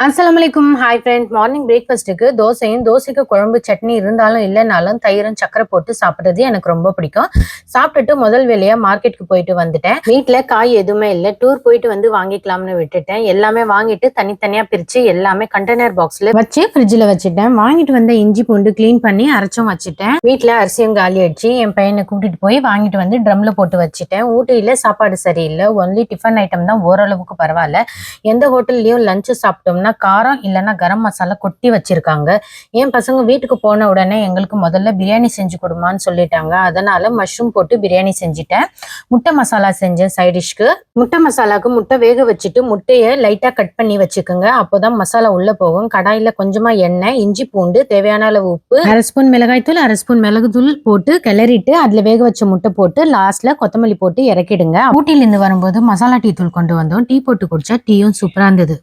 அஸ்ஸலாமலைக்கும். Hi friend. Morning பிரேக்ஃபாஸ்ட்டுக்கு தோசையும் தோசைக்கு குழம்பு சட்னி இருந்தாலும் இல்லைனாலும் தயிரும் சக்கரை போட்டு சாப்பிட்றது எனக்கு ரொம்ப பிடிக்கும். சாப்பிட்டுட்டு முதல் வேலையா மார்க்கெட்டுக்கு போயிட்டு வந்துட்டேன். வீட்டில் காய் எதுவுமே இல்லை. டூர் போயிட்டு வந்து வாங்கிக்கலாம்னு விட்டுட்டேன். எல்லாமே வாங்கிட்டு தனித்தனியாக பிரித்து எல்லாமே கண்டெய்னர் பாக்ஸில் வச்சு ஃப்ரிட்ஜில் வச்சுட்டேன். வாங்கிட்டு வந்த இஞ்சி பூண்டு க்ளீன் பண்ணி அரைச்சும் வச்சுட்டேன். வீட்டில் அரிசியும் காலி ஆயிடுச்சு. என் பையனை கூட்டிட்டு போய் வாங்கிட்டு வந்து ட்ரம்ல போட்டு வச்சுட்டேன். ஊட்டியில் சாப்பாடு சரியில்லை. ஒன்லி டிஃபன் ஐட்டம் தான் ஓரளவுக்கு பரவாயில்ல. எந்த ஹோட்டல்லையும் லஞ்சு சாப்பிட்டோம்னா காரம் இல்லைன்னா கரம் மசாலா கொட்டி வச்சிருக்காங்க. என் பசங்க வீட்டுக்கு போன உடனே எங்களுக்கு முதல்ல பிரியாணி செஞ்சு கொடுமான்னு சொல்லிட்டாங்க. அதனால மஷ்ரூம் போட்டு பிரியாணி செஞ்சுட்டேன். முட்டை மசாலா செஞ்சேன் சைடிஷ்க்கு. முட்டை மசாலாவுக்கு முட்டை வேக வச்சுட்டு முட்டையை லைட்டா கட் பண்ணி வச்சுக்கோங்க. அப்போதான் மசாலா உள்ள போகும். கடாயில கொஞ்சமா எண்ணெய், இஞ்சி பூண்டு, தேவையான அளவு உப்பு, அரை ஸ்பூன் மிளகாய் தூள், அரை ஸ்பூன் மிளகுத்தூள் போட்டு கிளறிட்டு அதுல வேக வச்ச முட்டை போட்டு லாஸ்ட்ல கொத்தமல்லி போட்டு இறக்கிடுங்க. ஊட்டியிலிருந்து வரும்போது மசாலா டீ தூள் கொண்டு வந்தோம். டீ போட்டு குடிச்சா டீயும் சூப்பரா இருந்தது.